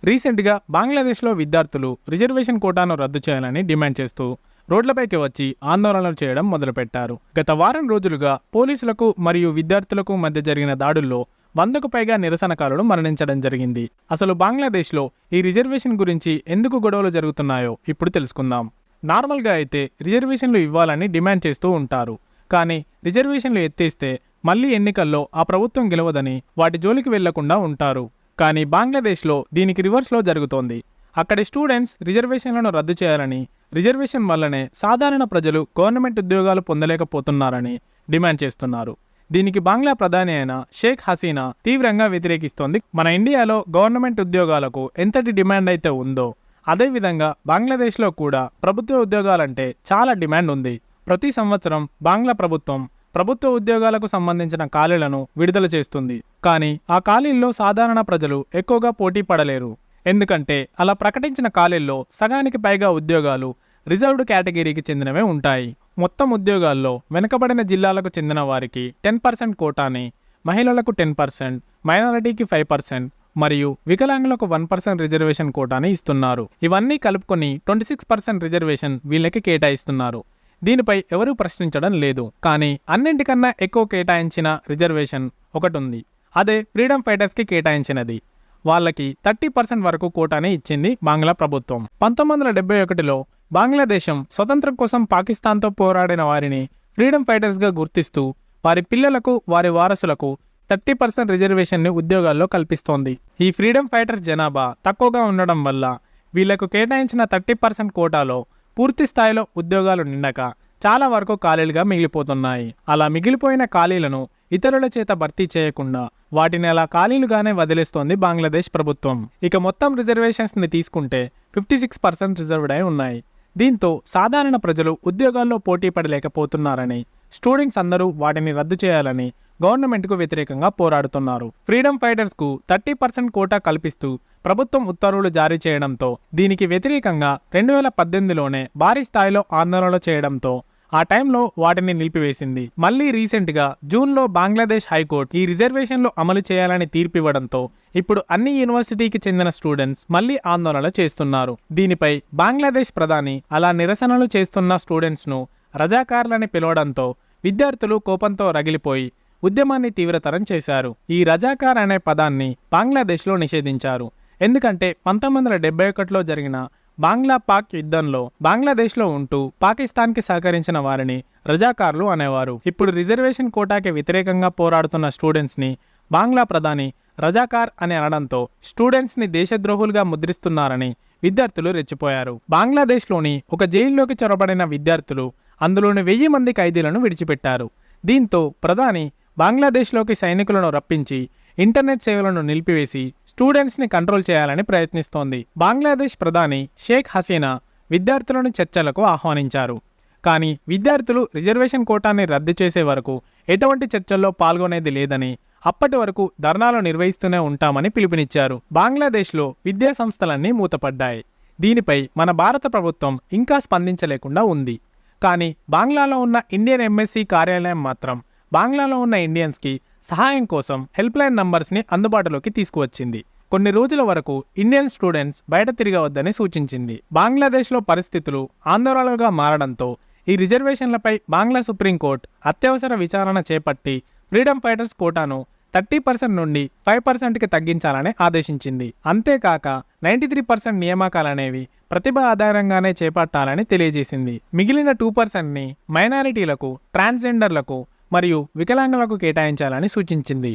రీసెంట్గా బంగ్లాదేశ్లో విద్యార్థులు రిజర్వేషన్ కోటాను రద్దు చేయాలని డిమాండ్ చేస్తూ రోడ్లపైకి వచ్చి ఆందోళనలు చేయడం మొదలుపెట్టారు. గత వారం రోజులుగా పోలీసులకు మరియు విద్యార్థులకు మధ్య జరిగిన దాడుల్లో 100కు పైగా నిరసనకారులు మరణించడం జరిగింది. అసలు బంగ్లాదేశ్లో ఈ రిజర్వేషన్ గురించి ఎందుకు గొడవలు జరుగుతున్నాయో ఇప్పుడు తెలుసుకుందాం. నార్మల్గా అయితే రిజర్వేషన్లు ఇవ్వాలని డిమాండ్ చేస్తూ ఉంటారు. కానీ రిజర్వేషన్లు ఎత్తేస్తే మళ్ళీ ఎన్నికల్లో ఆ ప్రభుత్వం గెలవదని వాటి జోలికి వెళ్లకుండా ఉంటారు. కానీ బంగ్లాదేశ్లో దీనికి రివర్స్లో జరుగుతోంది. అక్కడి స్టూడెంట్స్ రిజర్వేషన్లను రద్దు చేయాలని, రిజర్వేషన్ వల్లనే సాధారణ ప్రజలు గవర్నమెంట్ ఉద్యోగాలు పొందలేకపోతున్నారని డిమాండ్ చేస్తున్నారు. దీనికి బంగ్లా ప్రధాని అయిన షేక్ హసీనా తీవ్రంగా వ్యతిరేకిస్తోంది. మన ఇండియాలో గవర్నమెంట్ ఉద్యోగాలకు ఎంతటి డిమాండ్ అయితే ఉందో అదేవిధంగా బంగ్లాదేశ్లో కూడా ప్రభుత్వ ఉద్యోగాలంటే చాలా డిమాండ్ ఉంది. ప్రతి సంవత్సరం బంగ్లా ప్రభుత్వ ఉద్యోగాలకు సంబంధించిన ఖాళీలను విడుదల చేస్తుంది. కానీ ఆ ఖాళీల్లో సాధారణ ప్రజలు ఎక్కువగా పోటీ పడలేరు. ఎందుకంటే అలా ప్రకటించిన ఖాళీల్లో సగానికి పైగా ఉద్యోగాలు రిజర్వ్డ్ కేటగిరీకి చెందినవే ఉంటాయి. మొత్తం ఉద్యోగాల్లో వెనుకబడిన జిల్లాలకు చెందిన వారికి 10% కోటాని, మహిళలకు 10%, మైనారిటీకి 5% మరియు వికలాంగులకు 1% రిజర్వేషన్ కోటాని ఇస్తున్నారు. ఇవన్నీ కలుపుకొని 26% రిజర్వేషన్ వీళ్ళకి కేటాయిస్తున్నారు. దీనిపై ఎవరూ ప్రశ్నించడం లేదు. కానీ అన్నింటికన్నా ఎక్కువ కేటాయించిన రిజర్వేషన్ ఒకటి ఉంది. అదే ఫ్రీడమ్ ఫైటర్స్కి కేటాయించినది. వాళ్ళకి 30% వరకు కోటాని ఇచ్చింది బంగ్లా ప్రభుత్వం. 1971లో బంగ్లాదేశం స్వతంత్రం కోసం పాకిస్తాన్తో పోరాడిన వారిని ఫ్రీడమ్ ఫైటర్స్గా గుర్తిస్తూ వారి పిల్లలకు, వారి వారసులకు 30% రిజర్వేషన్ని ఉద్యోగాల్లో కల్పిస్తోంది. ఈ ఫ్రీడమ్ ఫైటర్స్ జనాభా తక్కువగా ఉండడం వల్ల వీళ్లకు కేటాయించిన 30% కోటాలో పూర్తి స్థాయిలో ఉద్యోగాలు నిండక చాలా వరకు ఖాళీలుగా మిగిలిపోతున్నాయి. అలా మిగిలిపోయిన ఖాళీలను ఇతరుల చేత భర్తీ చేయకుండా వాటిని అలా ఖాళీలుగానే వదిలేస్తోంది బంగ్లాదేశ్ ప్రభుత్వం. ఇక మొత్తం రిజర్వేషన్స్ని తీసుకుంటే 56% రిజర్వ్డ్ అయి ఉన్నాయి. దీంతో సాధారణ ప్రజలు ఉద్యోగాల్లో పోటీ పడలేకపోతున్నారని, స్టూడెంట్స్ అందరూ వాటిని రద్దు చేయాలని గవర్నమెంట్కు వ్యతిరేకంగా పోరాడుతున్నారు. ఫ్రీడమ్ ఫైటర్స్కు 30% కోటా కల్పిస్తూ ప్రభుత్వం ఉత్తర్వులు జారీ చేయడంతో దీనికి వ్యతిరేకంగా 2018లోనే భారీ స్థాయిలో ఆందోళనలు చేయడంతో ఆ టైంలో వాటిని నిలిపివేసింది. మళ్ళీ రీసెంట్గా జూన్లో బంగ్లాదేశ్ హైకోర్టు ఈ రిజర్వేషన్లు అమలు చేయాలని తీర్పివ్వడంతో ఇప్పుడు అన్ని యూనివర్సిటీకి చెందిన స్టూడెంట్స్ మళ్ళీ ఆందోళనలు చేస్తున్నారు. దీనిపై బంగ్లాదేశ్ ప్రధాని అలా నిరసనలు చేస్తున్న స్టూడెంట్స్ను రజాకార్లని పిలవడంతో విద్యార్థులు కోపంతో రగిలిపోయి ఉద్యమాన్ని తీవ్రతరం చేశారు. ఈ రజాకార్ అనే పదాన్ని బంగ్లాదేశ్లో నిషేధించారు. ఎందుకంటే 1971లో జరిగిన బంగ్లా-పాక్ యుద్ధంలో బంగ్లాదేశ్లో ఉంటూ పాకిస్తాన్కి సహకరించిన వారిని రజాకార్లు అనేవారు. ఇప్పుడు రిజర్వేషన్ కోటాకి వ్యతిరేకంగా పోరాడుతున్న స్టూడెంట్స్ని బంగ్లా ప్రధాని రజాకార్ అని అనడంతో స్టూడెంట్స్ని దేశద్రోహులుగా ముద్రిస్తున్నారని విద్యార్థులు రెచ్చిపోయారు. బంగ్లాదేశ్లోని ఒక జైల్లోకి చొరబడిన విద్యార్థులు అందులోని 1000 మంది ఖైదీలను విడిచిపెట్టారు. దీంతో ప్రధాని బంగ్లాదేశ్లోకి సైనికులను రప్పించి ఇంటర్నెట్ సేవలను నిలిపివేసి స్టూడెంట్స్ని కంట్రోల్ చేయాలని ప్రయత్నిస్తోంది. బంగ్లాదేశ్ ప్రధాని షేక్ హసీనా విద్యార్థులను చర్చలకు ఆహ్వానించారు. కానీ విద్యార్థులు రిజర్వేషన్ కోటాన్ని రద్దు చేసే వరకు ఎటువంటి చర్చల్లో పాల్గొనేది లేదని, అప్పటి వరకు ధర్నాలు నిర్వహిస్తూనే ఉంటామని పిలుపునిచ్చారు. బంగ్లాదేశ్లో విద్యా సంస్థలన్నీ మూతపడ్డాయి. దీనిపై మన భారత ప్రభుత్వం ఇంకా స్పందించలేకుండా ఉంది. కానీ బంగ్లాలో ఉన్న ఇండియన్ ఎంబసీ కార్యాలయం మాత్రం బంగ్లాలో ఉన్న ఇండియన్స్కి సహాయం కోసం హెల్ప్ లైన్ నంబర్స్ని అందుబాటులోకి తీసుకువచ్చింది. కొన్ని రోజుల వరకు ఇండియన్ స్టూడెంట్స్ బయట తిరగవద్దని సూచించింది. బంగ్లాదేశ్లో పరిస్థితులు ఆందోళనలుగా మారడంతో ఈ రిజర్వేషన్లపై బంగ్లా సుప్రీంకోర్టు అత్యవసర విచారణ చేపట్టి ఫ్రీడమ్ ఫైటర్స్ కోటాను 30% నుండి 5%కి తగ్గించాలని ఆదేశించింది. అంతేకాక 93% నియామకాలనేవి ప్రతిభ ఆధారంగానే చేపట్టాలని తెలియజేసింది. మిగిలిన 2%ని మైనారిటీలకు, ట్రాన్స్జెండర్లకు మరియు వికలాంగులకు కేటాయించాలని సూచించింది.